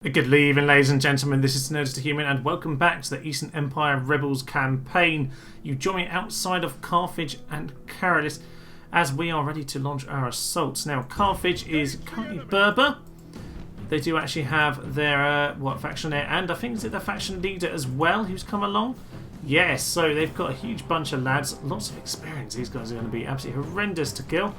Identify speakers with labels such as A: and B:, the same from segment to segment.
A: Good evening, ladies and gentlemen. This is Nerdist the Human, and welcome back to the Eastern Empire Rebels campaign. You join me outside of Carthage and Carthage as we are ready to launch our assaults. Now, Carthage is currently Berber. They do actually have their faction there, and I think is it the faction leader as well who's come along. Yes, so they've got a huge bunch of lads, lots of experience. These guys are going to be absolutely horrendous to kill.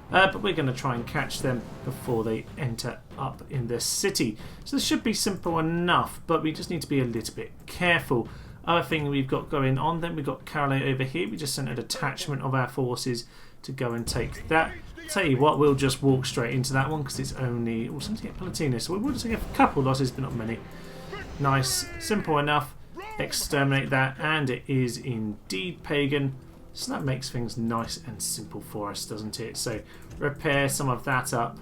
A: But we're going to try and catch them before they enter up in the city. So this should be simple enough, but we just need to be a little bit careful. Other thing we've got going on then, we've got Carole over here. We just sent a detachment of our forces to go and take that. Tell you what, we'll just walk straight into that one because it's only... Oh, something to get Palatina, so we will just get a couple losses, but not many. Nice, simple enough. Exterminate that, and it is indeed pagan. So that makes things nice and simple for us, doesn't it? So repair some of that up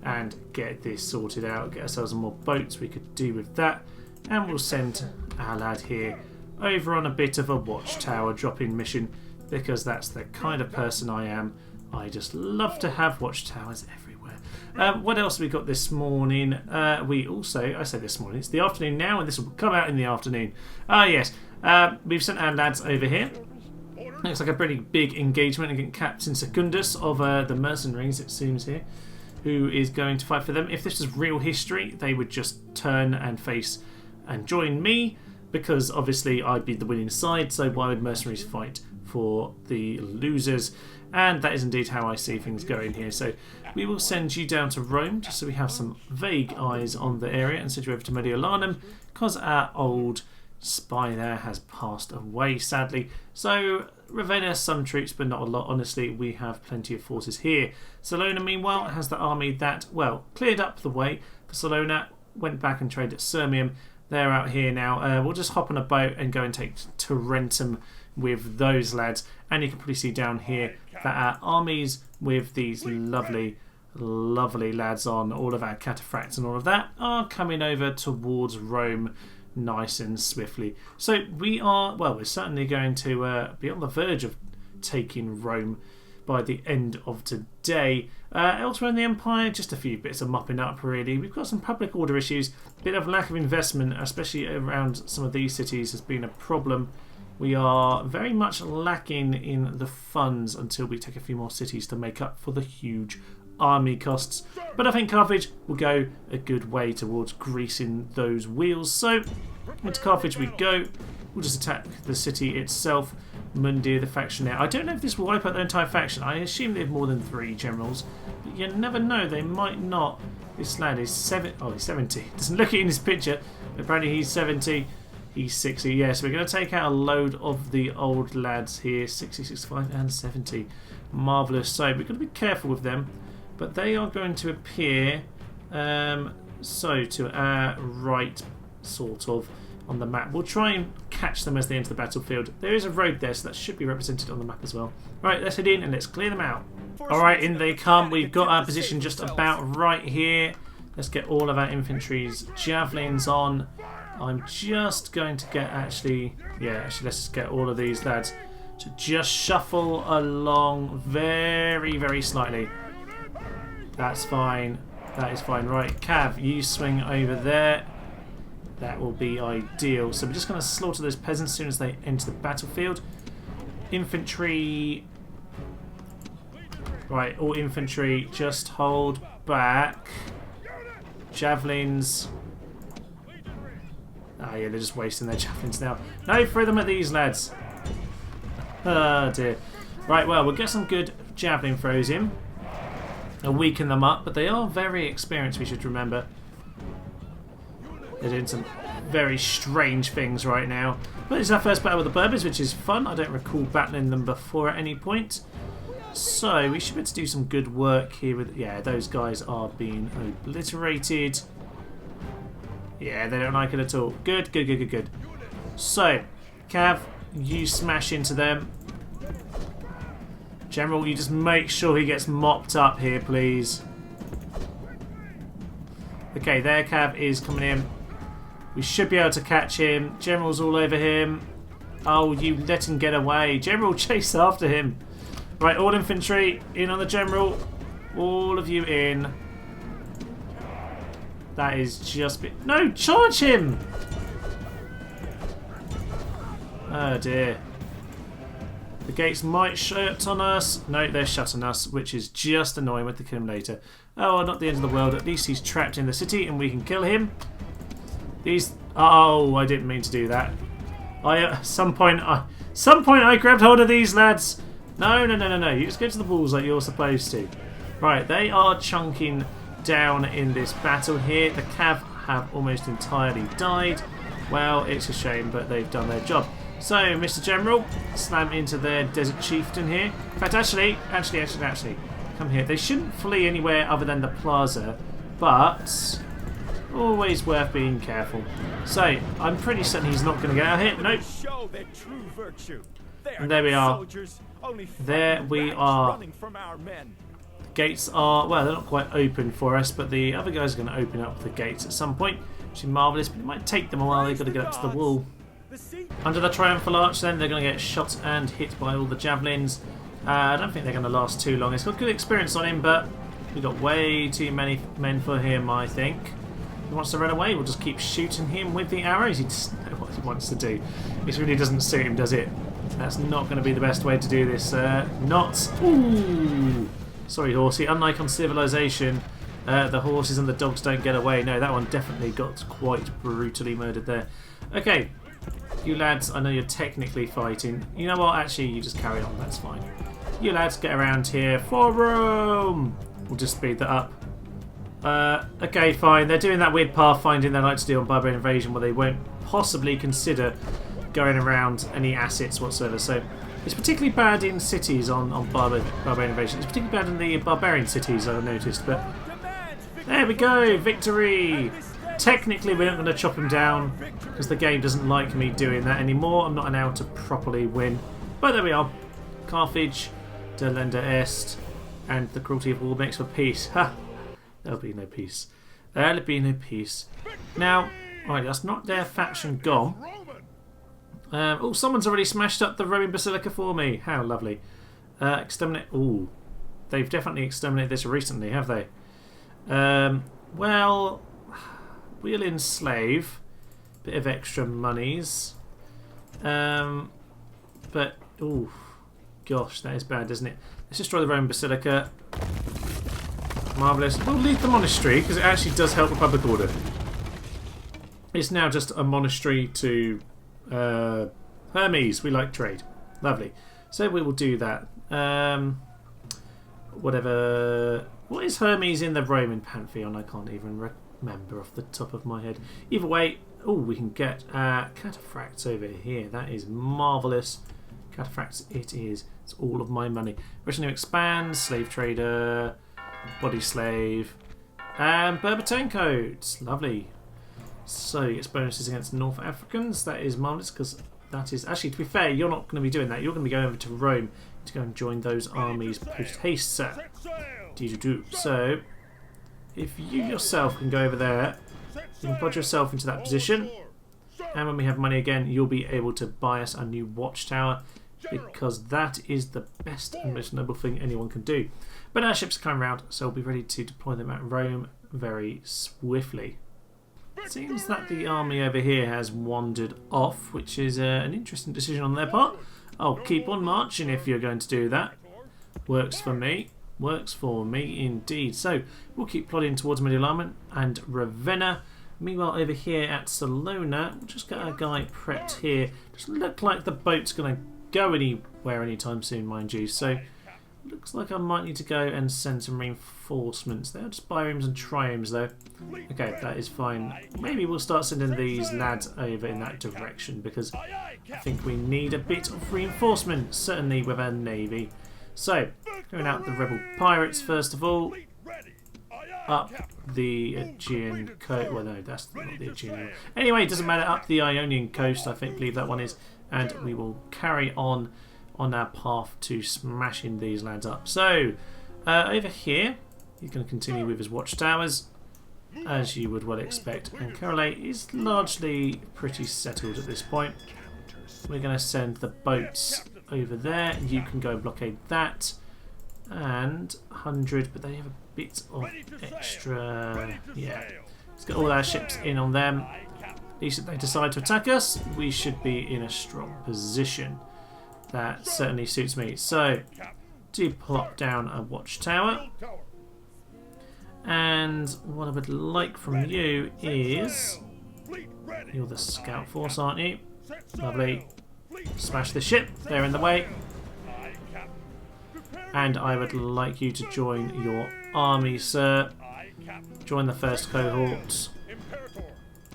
A: and get this sorted out. Get ourselves some more boats we could do with that. And we'll send our lad here over on a bit of a watchtower drop-in mission because that's the kind of person I am. I just love to have watchtowers everywhere. What else have we got this morning? We also, I say this morning, it's the afternoon now and this will come out in the afternoon. Ah yes, we've sent our lads over here. Looks like a pretty big engagement against Captain Secundus of the mercenaries, it seems here, who is going to fight for them. If this was real history, they would just turn and face and join me, because obviously I'd be the winning side, so why would mercenaries fight for the losers? And that is indeed how I see things going here. So we will send you down to Rome, just so we have some vague eyes on the area, and send you over to Mediolanum, because our old spy there has passed away, sadly. So Ravenna some troops, but not a lot. Honestly, we have plenty of forces here. Salona, meanwhile, has the army that, well, cleared up the way for Salona, went back and traded at Sirmium. They're out here now. We'll just hop on a boat and go and take Tarentum with those lads. And you can probably see down here that our armies with these lovely lads on, all of our cataphracts and all of that, are coming over towards Rome nice and swiftly. So we are, well, we're certainly going to be on the verge of taking Rome by the end of today. Elsewhere in the Empire, just a few bits of mopping up really. We've got some public order issues, bit of lack of investment, especially around some of these cities has been a problem. We are very much lacking in the funds until we take a few more cities to make up for the huge army costs, but I think Carthage will go a good way towards greasing those wheels. So into Carthage we go. We'll just attack the city itself. Mundir, the faction there. I don't know if this will wipe out their entire faction. I assume they have more than 3 generals, but you never know, they might not. This lad is he's 70. Doesn't look it in his picture, but apparently he's 70. He's 60. Yes, we're going to take out a load of the old lads here, 60, 65 and 70. Marvellous. So we've got to be careful with them. But they are going to appear to our right, sort of, on the map. We'll try and catch them as they enter the battlefield. There is a road there, so that should be represented on the map as well. Right, let's head in and let's clear them out. Alright, in they come. We've got our position just about right here. Let's get all of our infantry's javelins on. I'm just going to get let's just get all of these lads to just shuffle along very, very slightly. That's fine. That is fine. Right, Cav, you swing over there. That will be ideal. So we're just going to slaughter those peasants as soon as they enter the battlefield. Infantry. Right, all infantry, just hold back. Javelins. Ah, yeah, they're just wasting their javelins now. No, throw them at these lads. Oh, dear. Right, well, we'll get some good javelin throws in. And weaken them up, but they are very experienced, we should remember. They're doing some very strange things right now. But it's our first battle with the Berbers, which is fun. I don't recall battling them before at any point. So we should be able to do some good work here with... Yeah, those guys are being obliterated. Yeah, they don't like it at all. Good, good, good, good, good. So, Cav, you smash into them. General, you just make sure he gets mopped up here, please. Okay, there Cav is coming in. We should be able to catch him. General's all over him. Oh, you let him get away. General, chase after him. Right, all infantry in on the general. All of you in. That is just... No, charge him! Oh dear. The gates might shut on us. No, they're shut on us, which is just annoying with the kill him later. Oh, well, not the end of the world. At least he's trapped in the city and we can kill him. These... Oh, I didn't mean to do that. At some point I grabbed hold of these lads. No. You just go to the walls like you're supposed to. Right, they are chunking down in this battle here. The Cav have almost entirely died. Well, it's a shame, but they've done their job. So, Mr. General, slam into their desert chieftain here. In fact, actually, come here. They shouldn't flee anywhere other than the plaza, but always worth being careful. So, I'm pretty certain he's not going to get out here. Nope. And there we are. There we are. The gates are, well, they're not quite open for us, but the other guys are going to open up the gates at some point, which is marvellous, but it might take them a while. They've got to get up to the wall. Under the triumphal arch, then they're going to get shot and hit by all the javelins. I don't think they're going to last too long. It's got good experience on him, but we've got way too many men for him, I think. If he wants to run away, we'll just keep shooting him with the arrows. He doesn't know what he wants to do. This really doesn't suit him, does it? That's not going to be the best way to do this. Not. Ooh. Sorry, horsey. Unlike on Civilization, the horses and the dogs don't get away. No, that one definitely got quite brutally murdered there. Okay. You lads, I know you're technically fighting. You know what? Actually, you just carry on. That's fine. You lads, get around here for Rome. We'll just speed that up. Okay, fine. They're doing that weird pathfinding they like to do on Barbarian Invasion where they won't possibly consider going around any assets whatsoever. So it's particularly bad in cities on Barbarian Invasion. It's particularly bad in the barbarian cities, I've noticed. But there we go. Victory. Technically, we're not going to chop him down because the game doesn't like me doing that anymore. I'm not allowed to properly win. But there we are. Carthage, delenda est, and the cruelty of war makes for peace. Ha! There'll be no peace. There'll be no peace. Now, right, that's not their faction gone. Oh, someone's already smashed up the Roman Basilica for me. How lovely. Exterminate. Ooh, they've definitely exterminated this recently, have they? Well... We'll enslave. Bit of extra monies. But, oh, gosh, that is bad, isn't it? Let's destroy the Roman Basilica. Marvellous. We'll leave the monastery, because it actually does help with public order. It's now just a monastery to Hermes. We like trade. Lovely. So we will do that. Whatever. What is Hermes in the Roman pantheon? I can't even remember off the top of my head. Either way, oh, we can get cataphracts over here. That is marvellous. Cataphracts it is. It's all of my money. Retinue expands, slave trader, body slave, and Berbertone codes. Lovely. So he gets bonuses against North Africans. That is marvellous because that is... Actually, to be fair, you're not going to be doing that. You're going to be going over to Rome to go and join those armies post-haste, sir. Do. So... If you yourself can go over there, you can put yourself into that position, and when we have money again, you'll be able to buy us a new watchtower, because that is the best and most noble thing anyone can do. But our ships are coming round, so we'll be ready to deploy them at Rome very swiftly. It seems that the army over here has wandered off, which is an interesting decision on their part. I'll keep on marching if you're going to do that. Works for me. Works for me indeed. So we'll keep plodding towards Mediolanum and Ravenna. Meanwhile, over here at Salona, we'll just get our guy prepped here. Doesn't look like the boat's going to go anywhere anytime soon, mind you. So looks like I might need to go and send some reinforcements. They're just biremes and triremes though. Okay, that is fine. Maybe we'll start sending these lads over in that direction because I think we need a bit of reinforcement, certainly with our navy. So, going out the rebel pirates first of all, up the Aegean coast. Well, no, that's not the Aegean. Anyway, it doesn't matter. Up the Ionian coast, I believe that one is, and we will carry on our path to smashing these lads up. So, over here, he's going to continue with his watchtowers, as you would well expect. And Carolay is largely pretty settled at this point. We're going to send the boats over there. You can go blockade that. And 100, but they have a bit of extra. Yeah. Let's get all our ships in on them. At least if they decide to attack us, we should be in a strong position. That certainly suits me. So, do plop down a watchtower. And what I would like from you is... You're the scout force, aren't you? Lovely. Smash the ship. They're in the way. And I would like you to join your army, sir. Join the first cohort.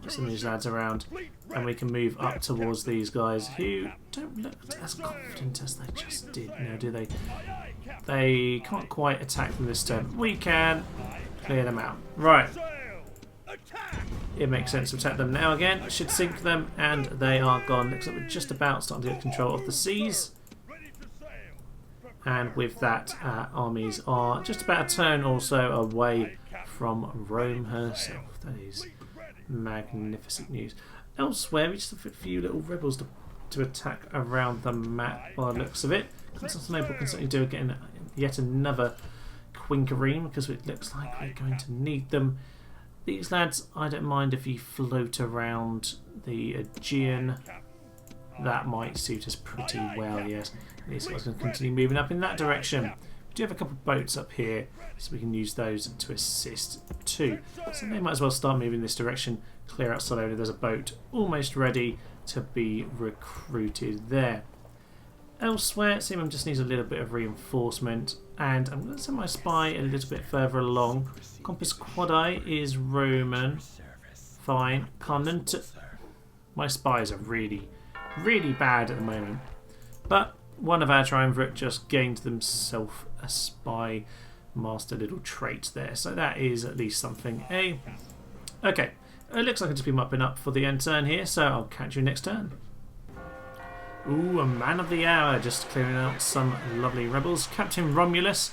A: Some of these lads around. And we can move up towards these guys who don't look as confident as they just did now, do they? They can't quite attack them this turn. We can clear them out. Right. It makes sense to attack them now again. Should sink them, and they are gone. Looks like we're just about starting to get control of the seas. And with that, our armies are just about a turn or so away from Rome herself. That is magnificent news. Elsewhere, we just have a few little rebels to attack around the map by the looks of it. Constantinople can certainly do again yet another quinquereme because it looks like we're going to need them. These lads, I don't mind if you float around the Aegean. That might suit us pretty well, yes. These guys can continue moving up in that direction. We do have a couple of boats up here, so we can use those to assist too. So they might as well start moving this direction. Clear out Salona. There's a boat almost ready to be recruited there. Elsewhere, Simon just needs a little bit of reinforcement, and I'm going to send my spy a little bit further along. Compass Quadi is Roman. Fine. Conant. My spies are really bad at the moment. But one of our triumvirate just gained themselves a spy master little trait there. So that is at least something. Okay. It looks like I've just been mopping up for the end turn here, so I'll catch you next turn. Ooh, a man of the hour, just clearing out some lovely rebels. Captain Romulus,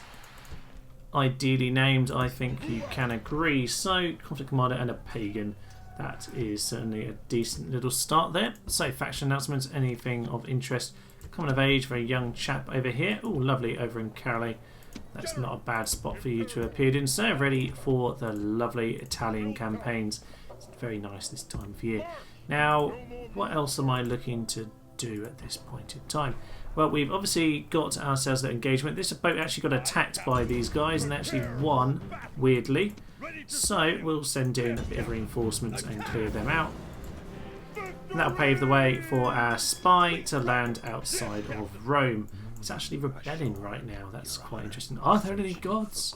A: ideally named, I think you can agree. So, conflict commander and a pagan. That is certainly a decent little start there. So, faction announcements, anything of interest. Coming of age for a young chap over here. Ooh, lovely, over in Caroli. That's not a bad spot for you to have appeared in. So, ready for the lovely Italian campaigns. It's very nice this time of year. Now, what else am I looking to do at this point in time? Well, we've obviously got ourselves that engagement. This boat actually got attacked by these guys and actually won, weirdly. So we'll send in a bit of reinforcements and clear them out. And that'll pave the way for our spy to land outside of Rome. It's actually rebelling right now. That's quite interesting. Are there any gods?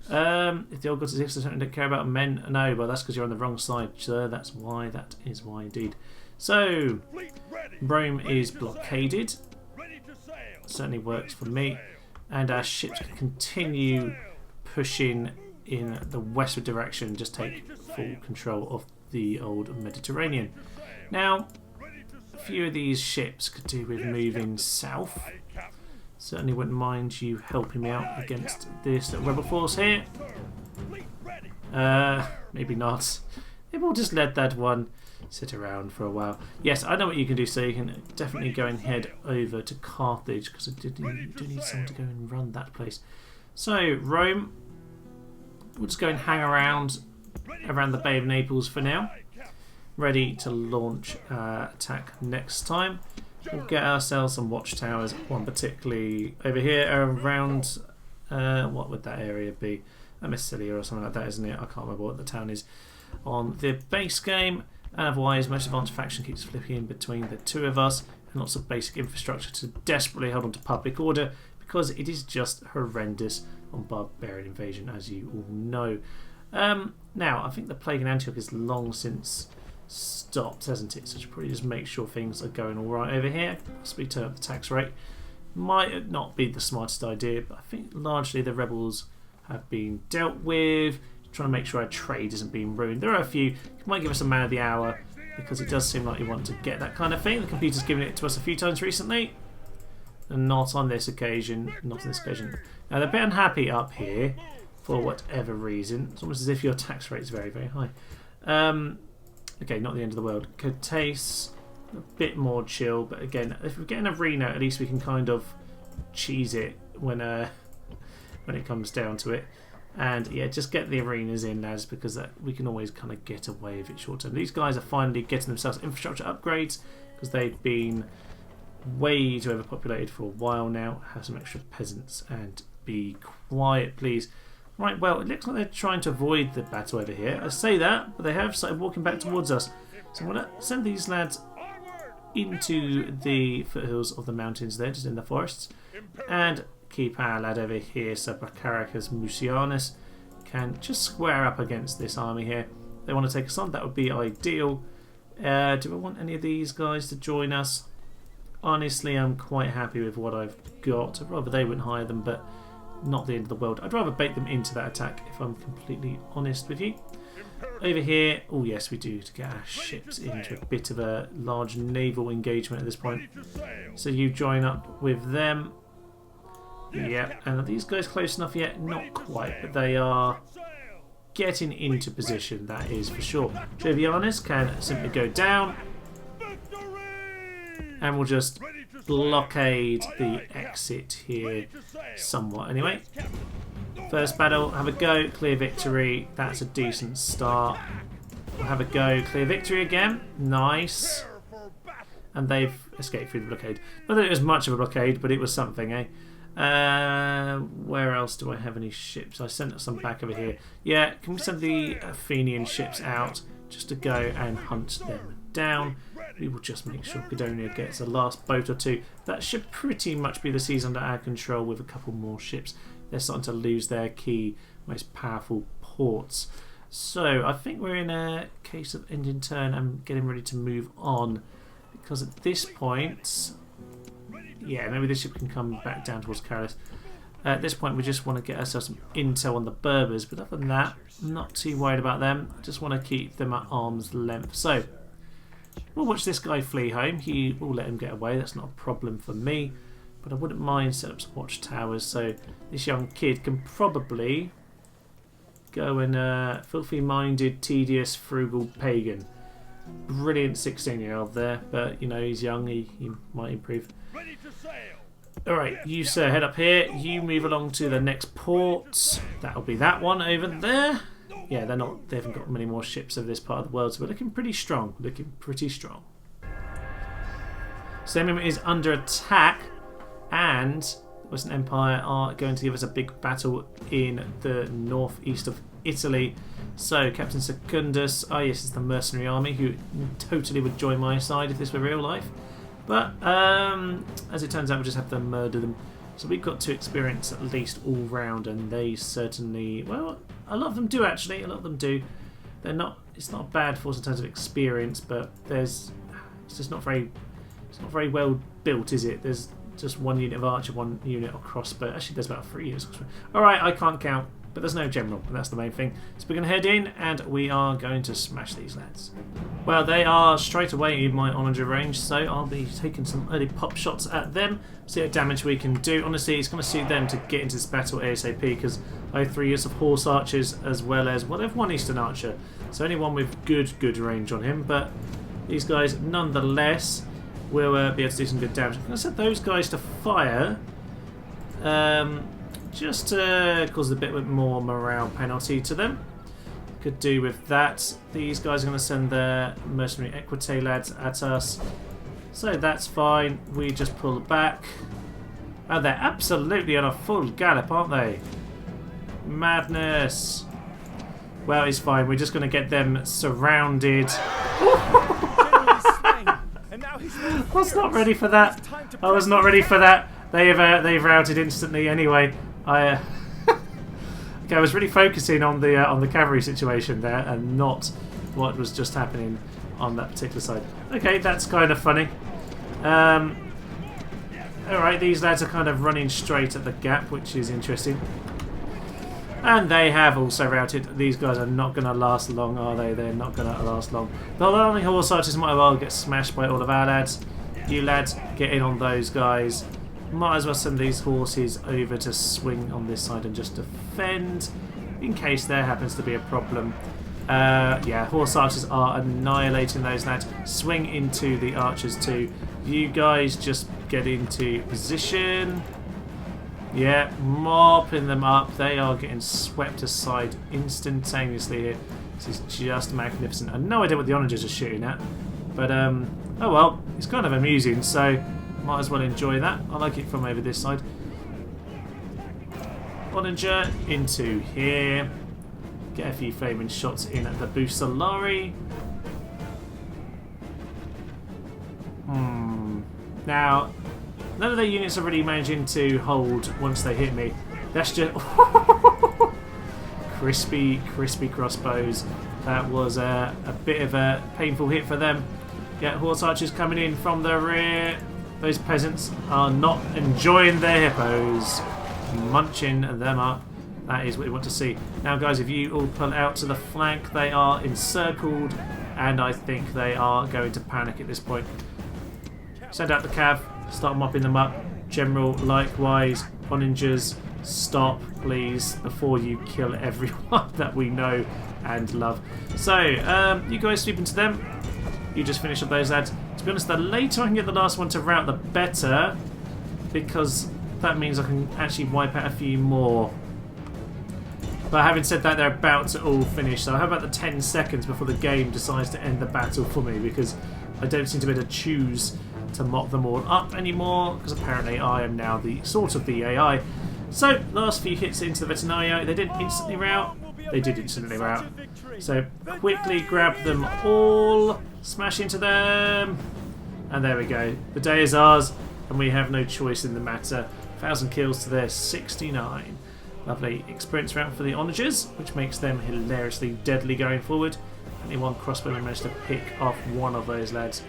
A: If the old gods exist, I don't care about men. No, well that's because you're on the wrong side, sir. That's why. That is why indeed. So, Rome is blockaded. Certainly works for me. And our ships can continue pushing in the westward direction. Just take full control of the old Mediterranean. Now, a few of these ships could do with moving south. Certainly wouldn't mind you helping me out against this rebel force here. Maybe not. Maybe we'll just let that one sit around for a while. Yes, I know what you can do, so you can definitely go and head over to Carthage, because I do need someone to go and run that place. So, Rome, we'll just go and hang around the Bay of Naples for now. Ready to launch attack next time. We'll get ourselves some watchtowers, one particularly over here around, what would that area be? Sicily or something like that, isn't it? I can't remember what the town is on the base game. And otherwise, most advanced faction keeps flipping in between the two of us, and lots of basic infrastructure to desperately hold on to public order, because it is just horrendous on barbarian invasion, as you all know. Now, I think the plague in Antioch is long since stopped, hasn't it? So I should probably just make sure things are going alright over here. Possibly turn up the tax rate. Might not be the smartest idea, but I think largely the rebels have been dealt with. Trying to make sure our trade isn't being ruined. There are a few. You might give us a man of the hour, because it does seem like you want to get that kind of thing. The computer's given it to us a few times recently, and not on this occasion. Not on this occasion. Now they're a bit unhappy up here for whatever reason. It's almost as if your tax rate is very, very high. Okay, not the end of the world. Cotace, a bit more chill, but again, if we get an arena, at least we can kind of cheese it when it comes down to it. And yeah, just get the arenas in, lads, because we can always kind of get away with it short term. These guys are finally getting themselves infrastructure upgrades because they've been way too overpopulated for a while now. Have some extra peasants and be quiet, please. Right, well, it looks like they're trying to avoid the battle over here. I say that, but they have started walking back towards us. So I'm going to send these lads into the foothills of the mountains there, just in the forests, and keep our lad over here, so Bracaricus Mucianus can just square up against this army here. They want to take us on, that would be ideal. Do I want any of these guys to join us? Honestly, I'm quite happy with what I've got. I'd rather they wouldn't hire them, but not the end of the world. I'd rather bait them into that attack, if I'm completely honest with you. Over here, oh yes, we do, to get our ships into a bit of a large naval engagement at this point. So you join up with them. Yeah, and are these guys close enough yet? Not quite, but they are getting into position, that is for sure. Jovianus can simply go down, and we'll just blockade the exit here somewhat. Anyway, first battle, have a go, clear victory. That's a decent start. We'll have a go, clear victory again. Nice. And they've escaped through the blockade. Not that it was much of a blockade, but it was something, eh? Where else do I have any ships? I sent some back over here. Yeah, can we send the Athenian ships out just to go and hunt them down? We will just make sure Gudonia gets a last boat or two. That should pretty much be the seas under our control with a couple more ships. They're starting to lose their key, most powerful ports. So I think we're in a case of ending turn and getting ready to move on, because at this point, yeah, maybe this ship can come back down towards Carolus. At this point, we just want to get ourselves some intel on the Berbers, but other than that, I'm not too worried about them. Just want to keep them at arm's length. So we'll watch this guy flee home. He will let him get away. That's not a problem for me. But I wouldn't mind setting up some watchtowers, so this young kid can probably go and filthy-minded, tedious, frugal pagan. Brilliant 16-year-old there, but you know, he's young, he might improve. Alright, you sir, head up here. You move along to the next port. That'll be that one over there. Yeah, they haven't got many more ships over this part of the world, so we're looking pretty strong. Looking pretty strong. Semium is under attack, and the Western Empire are going to give us a big battle in the northeast of Italy. So Captain Secundus, oh yes, it's the mercenary army who totally would join my side if this were real life. But as it turns out, we'll just have to murder them. So we've got to experience at least all round, and they certainly, well, a lot of them do actually. A lot of them do. They're not. It's not a bad force in terms of experience, but it's just not very. It's not very well built, is it? There's just one unit of archer, one unit of crossbow. Actually, there's about 3 units. All right, I can't count, but there's no general, and that's the main thing. So we're going to head in, and we are going to smash these lads. Well, they are straight away in my onager range, so I'll be taking some early pop shots at them, see what damage we can do. Honestly, it's going to suit them to get into this battle ASAP, because I have 3 years of horse archers as well as, well, they've one eastern archer, so only one with good range on him, but these guys, nonetheless, will be able to do some good damage. I'm going to set those guys to fire, just to cause a bit more morale penalty to them. Could do with that. These guys are going to send their mercenary equite lads at us, so that's fine. We just pull back. Oh, they're absolutely on a full gallop, aren't they? Madness. Well, it's fine. We're just going to get them surrounded. I was not ready for that. I was not ready for that. They've routed instantly. Anyway, okay, I was really focusing on the cavalry situation there, and not what was just happening on that particular side. Okay, that's kind of funny. All right, these lads are kind of running straight at the gap, which is interesting. And they have also routed. These guys are not going to last long, are they? They're not going to last long. The only horse archers might well get smashed by all of our lads. You lads, get in on those guys. Might as well send these horses over to swing on this side and just defend, in case there happens to be a problem. Yeah, horse archers are annihilating those lads. Swing into the archers too. You guys just get into position. Yeah, mopping them up. They are getting swept aside instantaneously here. This is just magnificent. I have no idea what the onagers are shooting at. But, oh well, it's kind of amusing, so might as well enjoy that. I like it from over this side. Onager into here. Get a few flaming shots in at the Busolari. Now, none of their units are really managing to hold once they hit me. That's just... crispy crossbows. That was a bit of a painful hit for them. Get horse archers coming in from the rear. Those peasants are not enjoying their hippos. Munching them up. That is what we want to see. Now, guys, if you all pull out to the flank, they are encircled, and I think they are going to panic at this point. Send out the cav, start mopping them up. General, likewise. Onagers, stop, please, before you kill everyone that we know and love. So, you guys sweep into them. You just finish up those lads. To be honest, the later I can get the last one to rout, the better, because that means I can actually wipe out a few more. But having said that, they're about to all finish. So how about the 10 seconds before the game decides to end the battle for me, because I don't seem to be able to choose to mop them all up anymore, because apparently I am now the sort of the AI. So, last few hits into the Veterinario. They didn't instantly rout. They did instantly rout. So, quickly grab them all, smash into them, and there we go. The day is ours, and we have no choice in the matter. 1,000 kills to their 69. Lovely experience round for the onagers, which makes them hilariously deadly going forward. Only one crossbowman managed to pick off one of those lads.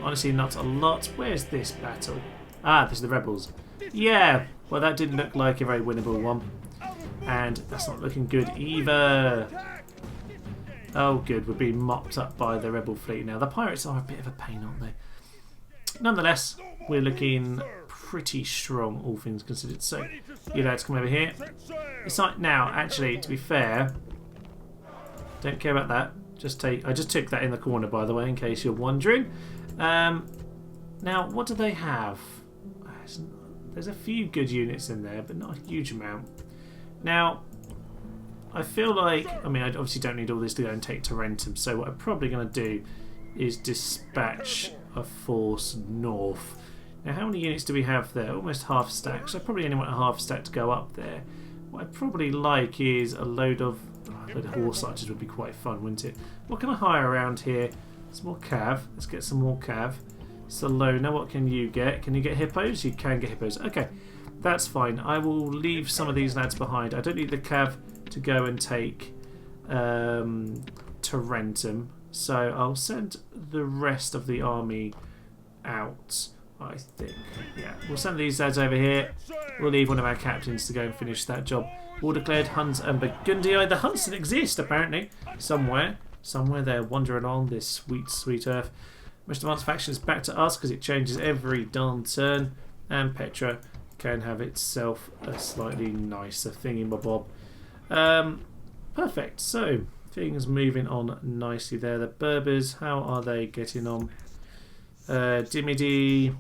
A: Honestly, not a lot. Where's this battle? Ah, this is the rebels. Yeah, well, that didn't look like a very winnable one. And that's not looking good either. Oh, good. We're being mopped up by the rebel fleet now. The pirates are a bit of a pain, aren't they? Nonetheless, we're looking pretty strong, all things considered. So, you lads come over here. It's like now, actually, to be fair, don't care about that. I just took that in the corner, by the way, in case you're wondering. Now, what do they have? There's a few good units in there, but not a huge amount. Now, I feel like, I mean, I obviously don't need all this to go and take Tarentum, so what I'm probably going to do is dispatch a force north. Now, how many units do we have there? Almost half stack, so I probably only want a half stack to go up there. What I'd probably like is a load of horse archers would be quite fun, wouldn't it? What can I hire around here? Some more cav. Let's get some more cav. Salona, what can you get? Can you get hippos? You can get hippos. Okay, that's fine. I will leave some of these lads behind. I don't need the cav to go and take Tarentum, so I'll send the rest of the army out, I think. Yeah, we'll send these lads over here. We'll leave one of our captains to go and finish that job. War declared, Huns and Burgundy. The Huns that exist, apparently, somewhere. Somewhere they're wandering on this sweet, sweet earth. Most advanced faction is back to us because it changes every darn turn. And Petra can have itself a slightly nicer thingy-bob. Perfect. So, things moving on nicely there. The Berbers, how are they getting on? Dimity.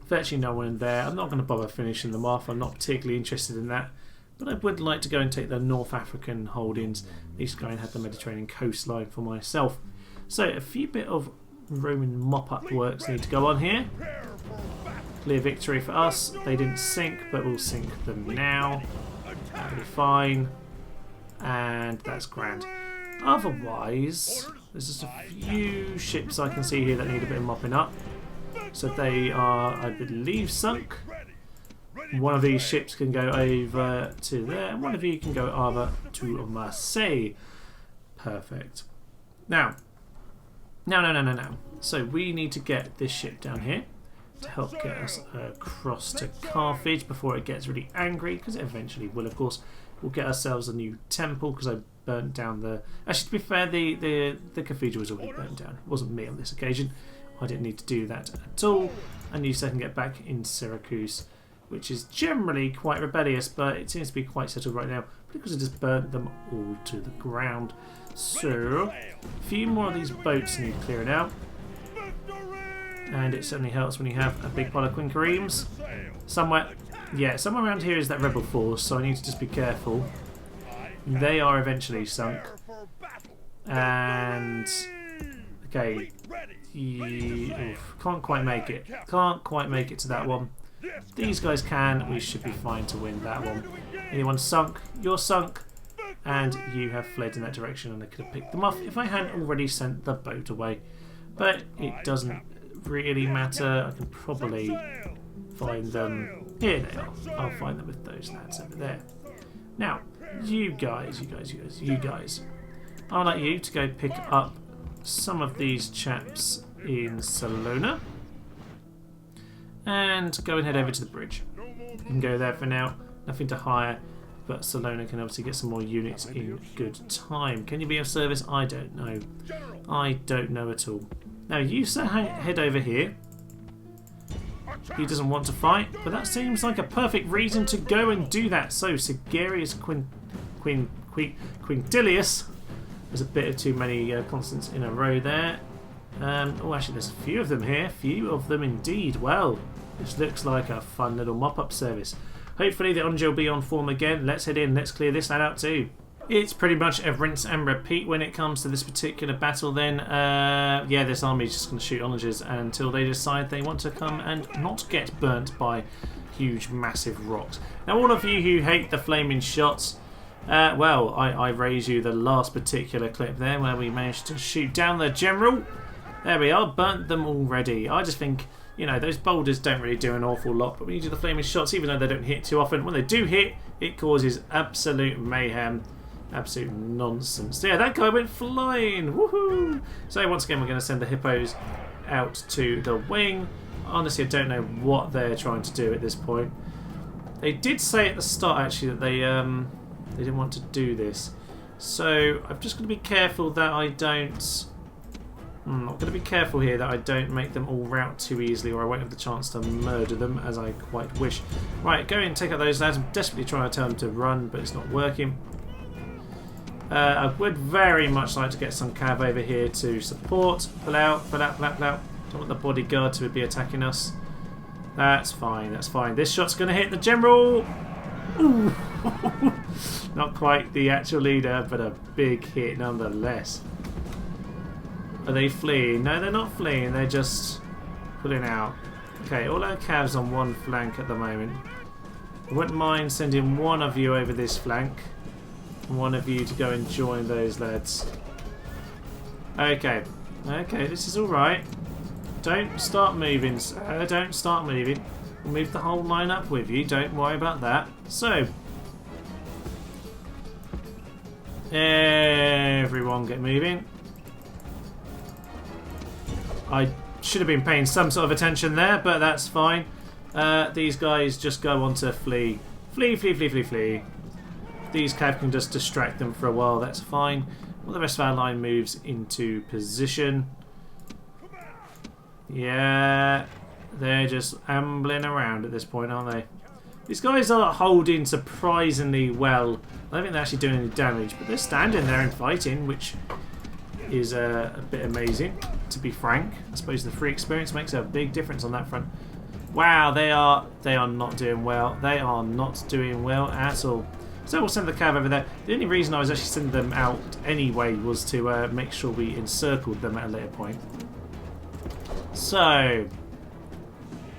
A: Virtually no one in there. I'm not going to bother finishing them off. I'm not particularly interested in that. But I would like to go and take the North African holdings. At least go and have the Mediterranean coastline for myself. So, a few bit of Roman mop-up works need to go on here. Clear victory for us. They didn't sink, but we'll sink them now. That'll be fine. And that's grand. Otherwise, there's just a few ships I can see here that need a bit of mopping up. So they are, I believe, sunk. One of these ships can go over to there, and one of you can go over to Marseille. Perfect. Now. So we need to get this ship down here to help get us across to Carthage before it gets really angry, because it eventually will, of course. We'll get ourselves a new temple, because I burnt down the... Actually, to be fair, the cathedral was already burnt down. It wasn't me on this occasion. I didn't need to do that at all. And you can get back in Syracuse, which is generally quite rebellious, but it seems to be quite settled right now because I just burnt them all to the ground. So, a few more of these boats need clearing out. And it certainly helps when you have a big pile of Quinqueremes somewhere. Yeah, somewhere around here is that rebel force, so I need to just be careful. They are eventually sunk. And... okay. Can't quite make it. Can't quite make it to that one. These guys can. We should be fine to win that one. Anyone sunk? You're sunk. And you have fled in that direction, and I could have picked them off if I hadn't already sent the boat away. But it doesn't really matter. I can probably find them. Here they are. I'll find them with those lads over there. Now, you guys. I'd like you to go pick up some of these chaps in Salona and go and head over to the bridge. You can go there for now. Nothing to hire, but Salona can obviously get some more units in good time. Can you be of service? I don't know. I don't know at all. Now you sir head over here. He doesn't want to fight, but that seems like a perfect reason to go and do that. So Sigarius Quintilius. There's a bit of too many consonants in a row there. Oh, actually, there's a few of them here. Few of them indeed. Well, this looks like a fun little mop-up service. Hopefully the Onja will be on form again. Let's head in. Let's clear this lad out too. It's pretty much a rinse and repeat when it comes to this particular battle then. Yeah, this army is just going to shoot Onjas until they decide they want to come and not get burnt by huge, massive rocks. Now, all of you who hate the flaming shots, well, I raise you the last particular clip there where we managed to shoot down the general. There we are, burnt them already. I just think, you know, those boulders don't really do an awful lot, but when you do the flaming shots, even though they don't hit too often, when they do hit, it causes absolute mayhem. Absolute nonsense. Yeah, that guy went flying. Woohoo! So once again, we're going to send the hippos out to the wing. Honestly, I don't know what they're trying to do at this point. They did say at the start, actually, that they didn't want to do this. So I'm just going to be careful that I don't... I'm going to be careful here that I don't make them all rout too easily, or I won't have the chance to murder them as I quite wish. Right, go and take out those lads. I'm desperately trying to tell them to run, but it's not working. I would very much like to get some cav over here to support. Pull out, pull out, pull out, pull out. Don't want the bodyguard to be attacking us. That's fine, that's fine. This shot's going to hit the general. Ooh. Not quite the actual leader, but a big hit nonetheless. Are they fleeing? No, they're not fleeing. They're just pulling out. Okay, all our cavs on one flank at the moment. I wouldn't mind sending one of you over this flank. One of you to go and join those lads. Okay. Okay, this is alright. Don't start moving, sir. Don't start moving. We'll move the whole line up with you. Don't worry about that. So, everyone get moving. I should have been paying some sort of attention there, but that's fine. These guys just go on to flee. Flee, flee, flee, flee, flee. These cav can just distract them for a while, that's fine. Well, the rest of our line moves into position. Yeah, they're just ambling around at this point, aren't they? These guys are holding surprisingly well. I don't think they're actually doing any damage, but they're standing there and fighting, which is a bit amazing, to be frank. I suppose the free experience makes a big difference on that front. Wow, they are not doing well. They are not doing well at all. So we'll send the cav over there. The only reason I was actually sending them out anyway was to make sure we encircled them at a later point. So,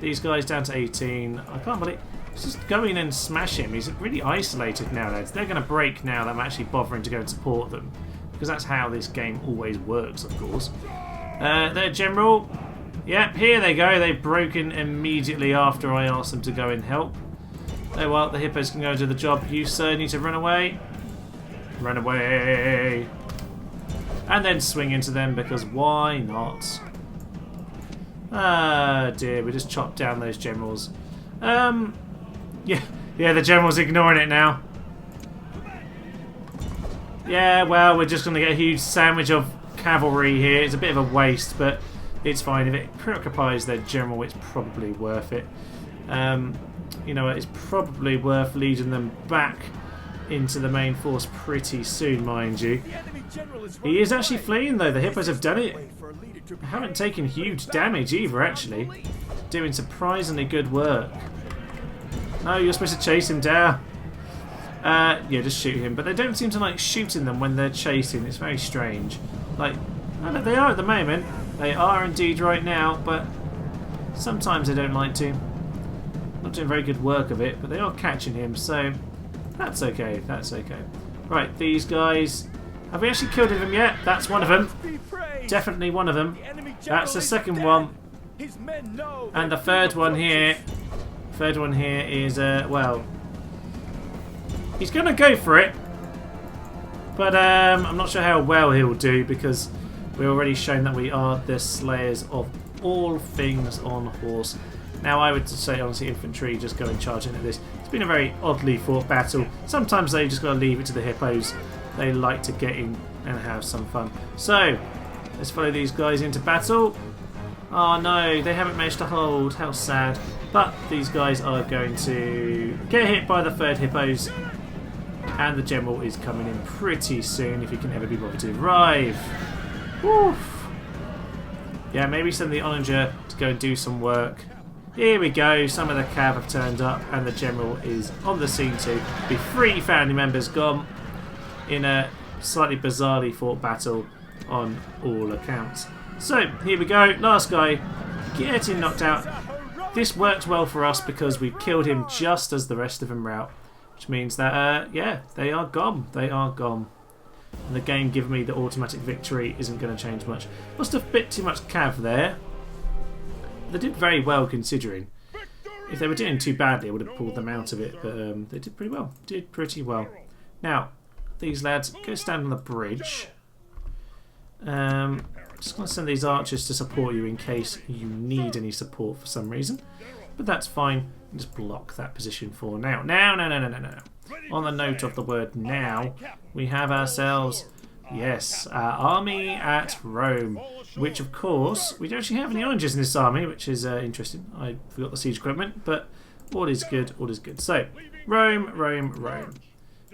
A: these guys down to 18. I can't believe... Just go in and smash him. He's really isolated now, lads. They're going to break now that I'm actually bothering to go and support them. Because that's how this game always works, of course. Their general. Yep, here they go. They've broken immediately after I asked them to go and help. Oh well, the hippos can go and do the job. You, sir, need to run away. Run away. And then swing into them, because why not? Ah, dear, we just chopped down those generals. Yeah, the general's ignoring it now. Yeah, well, we're just going to get a huge sandwich of cavalry here. It's a bit of a waste, but it's fine. If it preoccupies their general, it's probably worth it. You know, it's probably worth leading them back into the main force pretty soon, mind you. He is actually fleeing, though. The hippos have done it. They haven't taken huge damage either, actually. Doing surprisingly good work. No, you're supposed to chase him down. Yeah, just shoot him. But they don't seem to like shooting them when they're chasing. It's very strange. Like, I know they are at the moment. They are indeed right now, but sometimes they don't like to. Not doing very good work of it, but they are catching him, so that's okay. That's okay. Right, these guys. Have we actually killed them yet? That's one of them. Definitely one of them. That's the second one. And the third one here. Third one here is, well, he's going to go for it. But I'm not sure how well he'll do because we've already shown that we are the slayers of all things on horse. Now, I would say, honestly, infantry just go and charge into this. It's been a very oddly fought battle. Sometimes they just got to leave it to the hippos. They like to get in and have some fun. So, let's follow these guys into battle. Oh no, they haven't managed to hold. How sad. But these guys are going to get hit by the third hippos. And the general is coming in pretty soon, if he can ever be bothered to arrive. Woof. Yeah, maybe send the onager to go and do some work. Here we go, some of the cav have turned up and the general is on the scene too. The 3 family members gone in a slightly bizarrely fought battle on all accounts. So, here we go, last guy getting knocked out. This worked well for us because we killed him just as the rest of them were out. Which means that, yeah, they are gone. They are gone. And the game giving me the automatic victory isn't going to change much. Lost a bit too much cav there. They did very well considering. If they were doing too badly, I would have pulled them out of it. But they did pretty well. Did pretty well. Now, these lads, go stand on the bridge. Just going to send these archers to support you in case you need any support for some reason. But that's fine. Just block that position for now. Now. On the note of the word now, we have ourselves, yes, our army at Rome. Which, of course, we don't actually have any oranges in this army, which is interesting. I forgot the siege equipment, but all is good, all is good. So, Rome.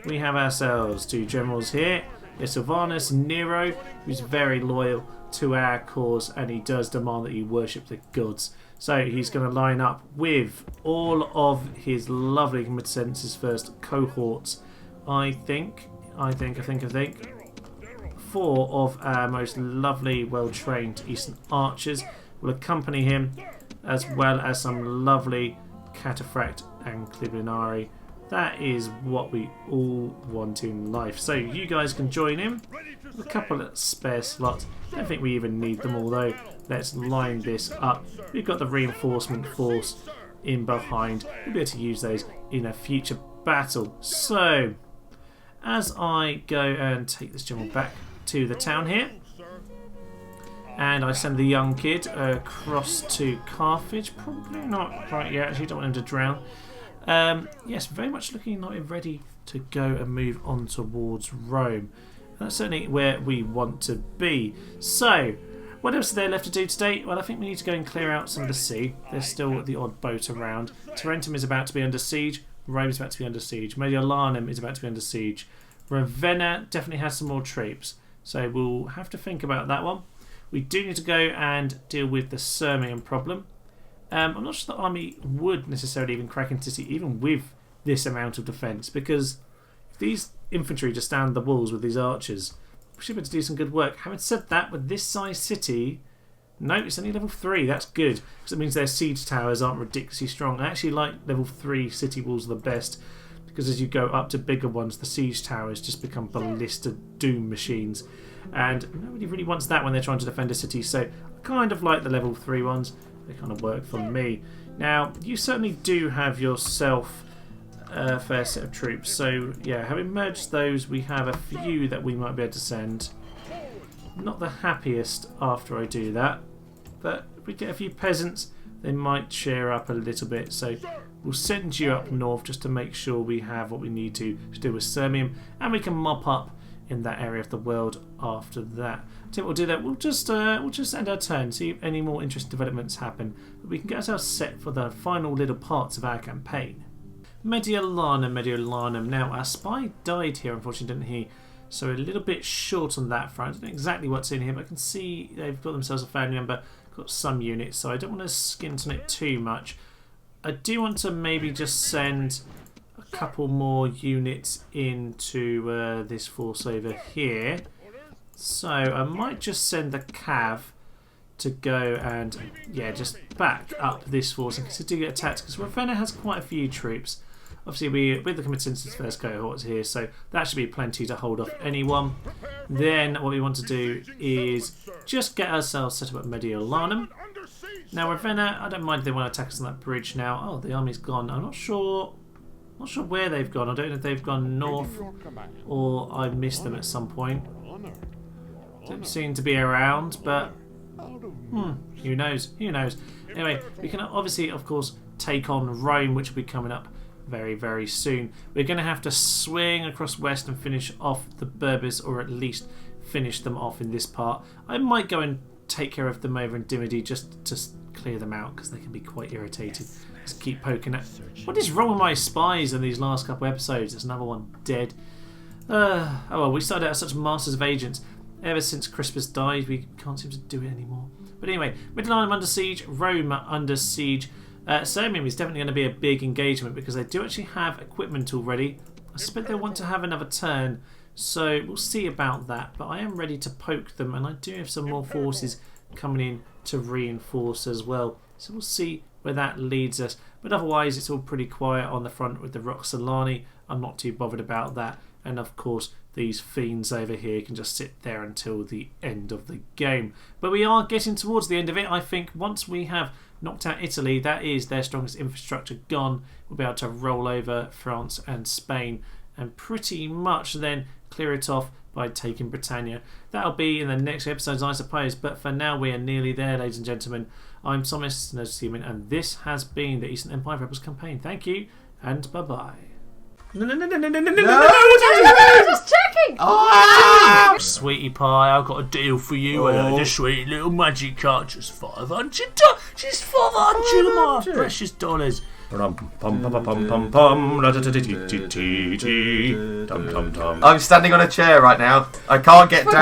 A: We have ourselves 2 generals here. There's Silvanus Nero, who's very loyal to our cause, and he does demand that you worship the gods. So he's going to line up with all of his lovely Consensus First cohorts. I think 4 of our most lovely, well-trained Eastern archers will accompany him, as well as some lovely Cataphract and Clibinari. That is what we all want in life. So you guys can join him. A couple of spare slots. I don't think we even need them all though. Let's line this up. We've got the reinforcement force in behind. We'll be able to use those in a future battle. So, as I go and take this general back to the town here, and I send the young kid across to Carthage. Probably not quite yet. Actually, don't want him to drown. Yes, very much looking like ready to go and move on towards Rome. That's certainly where we want to be. So, what else is there left to do today? Well, I think we need to go and clear out some of the sea. There's still the odd boat around. Tarentum is about to be under siege. Rome is about to be under siege. Mediolanum is about to be under siege. Ravenna definitely has some more troops. So we'll have to think about that one. We do need to go and deal with the Sirmian problem. I'm not sure the army would necessarily even crack into the city, even with this amount of defence, because if these infantry just stand the walls with these archers, we should be able to do some good work. Having said that, with this size city, no, it's only level 3. That's good, because it means their siege towers aren't ridiculously strong. I actually like level 3 city walls the best, because as you go up to bigger ones, the siege towers just become ballista doom machines, and nobody really wants that when they're trying to defend a city. So I kind of like the level 3 ones. They kind of work for me. Now, you certainly do have yourself a fair set of troops. So, yeah, having merged those, we have a few that we might be able to send. Not the happiest after I do that. But if we get a few peasants, they might cheer up a little bit. So we'll send you up north just to make sure we have what we need to do with Sirmium. And we can mop up in that area of the world after that. I think we'll do that. We'll just end our turn, see if any more interesting developments happen. But we can get ourselves set for the final little parts of our campaign. Mediolanum. Now, our spy died here, unfortunately, didn't he? So a little bit short on that front. I don't know exactly what's in here, but I can see they've got themselves a family member, got some units, so I don't want to skint on it too much. I do want to maybe just send a couple more units into this force over here. So I might just send the cav to go and, yeah, just back up this force in case it do get attacked, because Ravenna has quite a few troops. Obviously, with the commitments first cohorts here, so that should be plenty to hold off anyone. Then what we want to do is just get ourselves set up at Mediolanum. Now Ravenna, I don't mind if they want to attack us on that bridge now. Oh, the army's gone. I'm not sure where they've gone. I don't know if they've gone north or I missed them at some point. Don't seem to be around, but who knows? Who knows? Anyway, we can obviously, of course, take on Rome, which will be coming up very, very soon. We're going to have to swing across west and finish off the Berbers, or at least finish them off in this part. I might go and take care of them over in Dimity just to clear them out, because they can be quite irritating. Just keep poking at. What is wrong with my spies in these last couple episodes? There's another one dead. Oh well, we started out as such masters of agents. Ever since Crispus died, we can't seem to do it anymore. But anyway, Milan under siege, Rome under siege. Sirmium is definitely going to be a big engagement because they do actually have equipment already. I suspect they want to have another turn, so we'll see about that. But I am ready to poke them, and I do have some more forces coming in to reinforce as well. So we'll see where that leads us. But otherwise, it's all pretty quiet on the front with the Roxolani. I'm not too bothered about that. And of course, these fiends over here can just sit there until the end of the game. But we are getting towards the end of it. I think once we have knocked out Italy, that is their strongest infrastructure gone, we'll be able to roll over France and Spain and pretty much then clear it off by taking Britannia. That'll be in the next episodes, I suppose, but for now we are nearly there, ladies and gentlemen. I'm Thomas, and this has been the Eastern Empire Rebels campaign. Thank you, and bye-bye. No,
B: just checking.
A: Sweetie pie, I've got a deal for you. A sweet little magic card, just $500. Just $500 of my precious dollars.
C: I'm standing on a chair right now. I can't get down.